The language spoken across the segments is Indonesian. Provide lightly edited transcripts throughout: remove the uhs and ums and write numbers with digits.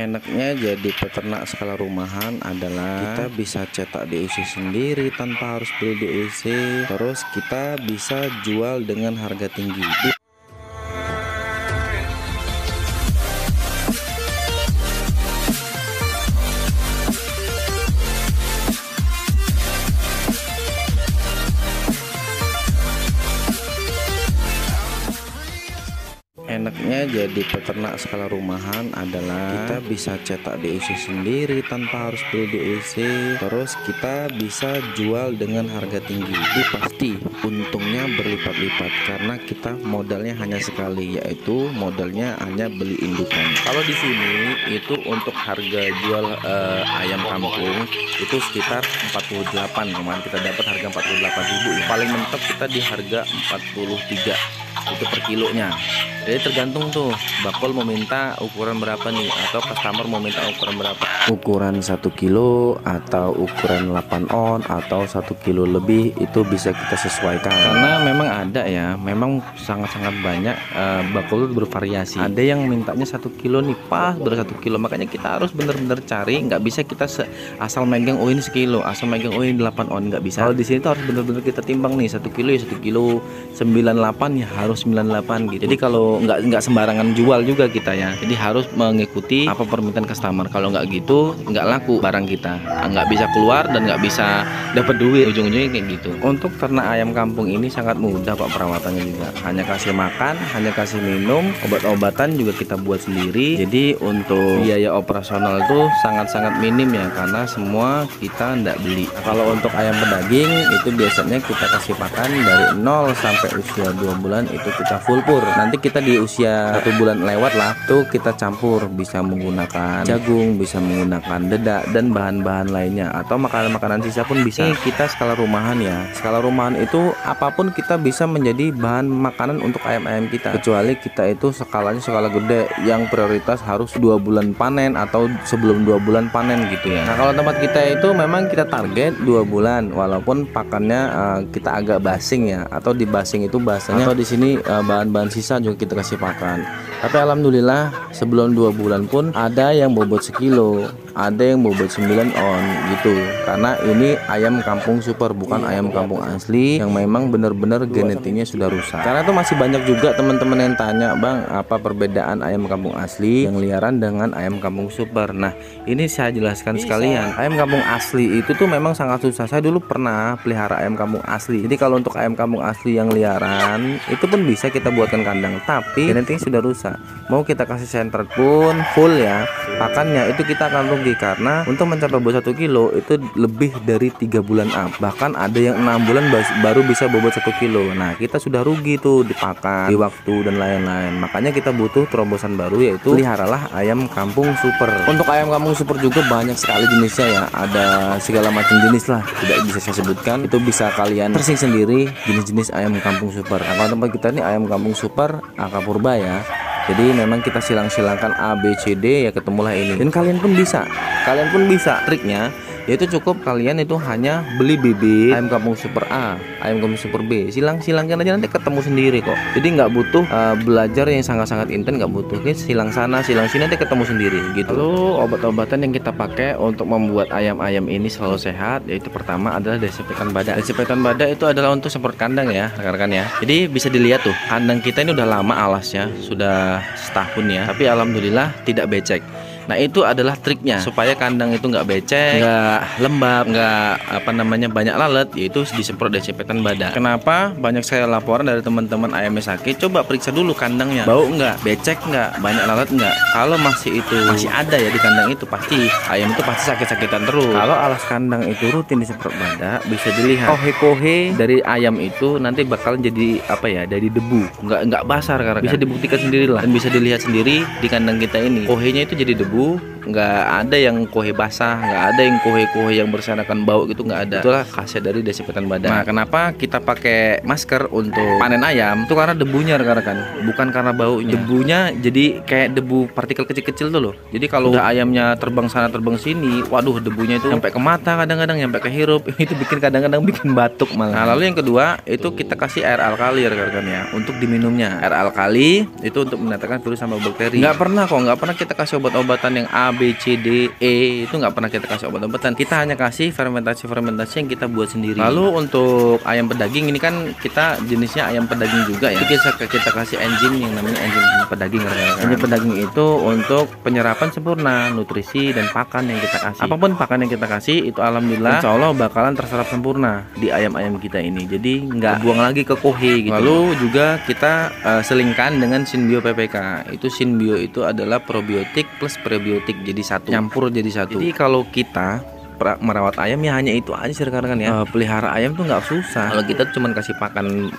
Enaknya jadi peternak skala rumahan adalah kita bisa cetak DUC sendiri tanpa harus beli DUC. Terus kita bisa jual dengan harga tinggi. Enaknya jadi peternak skala rumahan adalah kita bisa cetak DUC sendiri tanpa harus beli DUC. Terus kita bisa jual dengan harga tinggi. Pasti untungnya berlipat-lipat karena kita modalnya hanya sekali, yaitu modalnya hanya beli indukan. Kalau di sini itu untuk harga jual ayam kampung itu sekitar 48. Kemarin kita dapat harga 48.000. Paling mentok kita di harga 43 itu per kilonya. Jadi tergantung tuh bakul mau minta ukuran berapa nih, atau customer mau minta ukuran berapa, ukuran 1 kilo atau ukuran 8 on atau 1 kilo lebih, itu bisa kita sesuaikan karena memang ada ya, memang sangat-sangat banyak bakul bervariasi. Ada yang mintanya 1 kilo nih, pas ber 1 kilo, makanya kita harus bener-bener cari. Nggak bisa kita asal megang ini sekilo, asal megang ini 8 on, nggak bisa. Kalau di sini tuh harus bener-bener kita timbang nih, 1 kilo ya 1 kilo, 98 ya harus 98 gitu. Jadi kalau nggak sembarangan jual juga kita ya, jadi harus mengikuti apa permintaan customer. Kalau nggak gitu nggak laku barang kita, nggak bisa keluar dan nggak bisa dapat duit, ujung-ujungnya kayak gitu. Untuk ternak ayam kampung ini sangat mudah kok perawatannya juga, hanya kasih makan, hanya kasih minum, obat-obatan juga kita buat sendiri. Jadi untuk biaya operasional itu sangat-sangat minim ya, karena semua kita nggak beli. Kalau untuk ayam pedaging itu biasanya kita kasih pakan dari 0 sampai usia 2 bulan itu kita full pur. Nanti kita di usia 1 bulan lewat lah tuh kita campur, bisa menggunakan jagung, bisa menggunakan dedak dan bahan-bahan lainnya, atau makanan-makanan sisa pun bisa. Ini kita skala rumahan ya, skala rumahan itu apapun kita bisa menjadi bahan makanan untuk ayam-ayam kita, kecuali kita itu skalanya skala gede yang prioritas harus 2 bulan panen atau sebelum 2 bulan panen gitu ya. Nah kalau tempat kita itu memang kita target 2 bulan, walaupun pakannya kita agak basing ya, atau di basing itu bahasanya, atau di sini bahan-bahan sisa juga kita kasih pakan. Tapi alhamdulillah sebelum 2 bulan pun ada yang bobot sekilo, ada yang bobot 9 on gitu, karena ini ayam kampung super, bukan ayam kampung asli yang memang benar-benar genetiknya sudah rusak. Karena tuh masih banyak juga teman-teman yang tanya, bang apa perbedaan ayam kampung asli yang liaran dengan ayam kampung super. Nah ini saya jelaskan sekalian. Ayam kampung asli itu tuh memang sangat susah. Saya dulu pernah pelihara ayam kampung asli. Jadi kalau untuk ayam kampung asli yang liaran itu pun bisa kita buatkan kandang, tapi genetiknya sudah rusak. Mau kita kasih sentret pun full ya, pakannya itu kita akan rugi, karena untuk mencapai bobot 1 kilo itu lebih dari 3 bulan up. Bahkan ada yang 6 bulan baru bisa bobot 1 kilo. Nah kita sudah rugi tuh di pakan, di waktu dan lain-lain. Makanya kita butuh terobosan baru, yaitu peliharalah ayam kampung super. Untuk ayam kampung super juga banyak sekali jenisnya ya, ada segala macam jenis lah, tidak bisa saya sebutkan. Itu bisa kalian searching sendiri jenis-jenis ayam kampung super. Nah, kalau tempat kita ini ayam kampung super angka purba ya, jadi memang kita silang-silangkan A, B, C, D ya ketemulah ini. Dan kalian pun bisa triknya yaitu cukup kalian itu hanya beli bibit ayam kampung super A, ayam kampung super B, silang-silangkan aja, nanti ketemu sendiri kok. Jadi nggak butuh belajar yang sangat-sangat intens, nggak butuh. Oke, silang sana silang sini nanti ketemu sendiri gitu. Lalu obat-obatan yang kita pakai untuk membuat ayam-ayam ini selalu sehat, yaitu pertama adalah desinfektan badak. Desinfektan badak itu adalah untuk semprot kandang ya rekan-rekan ya. Jadi bisa dilihat tuh, kandang kita ini udah lama alasnya, sudah setahun ya, tapi alhamdulillah tidak becek. Nah itu adalah triknya supaya kandang itu nggak becek, nggak lembab, nggak banyak lalat, yaitu disemprot desinfektan badak. Kenapa banyak saya laporan dari teman-teman ayamnya sakit? Coba periksa dulu kandangnya, bau nggak, becek nggak, banyak lalat nggak. Kalau masih ada ya di kandang itu, pasti ayam itu pasti sakit-sakitan terus. Kalau alas kandang itu rutin disemprot badak, bisa dilihat kohe-kohe dari ayam itu nanti bakal jadi dari debu, nggak basah karena bisa dibuktikan sendiri lah, dan bisa dilihat sendiri di kandang kita ini kohenya itu jadi debu. Nggak ada yang kohe basah, nggak ada yang kohe-kohe yang berserakan bau gitu, nggak ada. Itulah khasiat dari desinfektan badak. Nah kenapa kita pakai masker untuk panen ayam itu karena debunya rekan-rekan, bukan karena baunya. Debunya jadi kayak debu partikel kecil-kecil tuh loh. Jadi kalau udah ayamnya terbang sana terbang sini, waduh debunya itu sampai ke mata, kadang-kadang sampai ke hirup, itu bikin kadang-kadang bikin batuk malah. Nah lalu yang kedua itu kita kasih air alkali rekan-rekan ya, untuk diminumnya. Air alkali itu untuk mendatangkan virus sama bakteri. Nggak pernah kita kasih obat-obatan yang A, B, C, D, E itu nggak pernah kita kasih obat-obatan. Kita hanya kasih fermentasi yang kita buat sendiri. Lalu untuk ayam pedaging ini kan kita jenisnya ayam pedaging juga ya. Kita kasih enzim yang namanya enzim pedaging. Enzim pedaging itu untuk penyerapan sempurna nutrisi dan pakan yang kita kasih. Apapun pakan yang kita kasih itu alhamdulillah insya Allah bakalan terserap sempurna di ayam-ayam kita ini. Jadi nggak buang lagi ke kohe gitu. Lalu juga kita selingkan dengan Synbio PPK. Itu Synbio itu adalah probiotik plus prebiotik jadi satu, nyampur jadi satu. Jadi kalau kita merawat ayam ya hanya itu aja sekarang kan ya. Pelihara ayam tuh nggak susah. Kalau kita cuma kasih pakan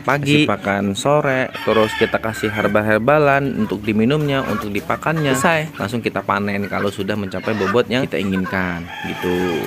pagi, kasih pakan sore, terus kita kasih herbal-herbalan untuk diminumnya, untuk dipakannya, selesai. Langsung kita panen kalau sudah mencapai bobot yang kita inginkan gitu.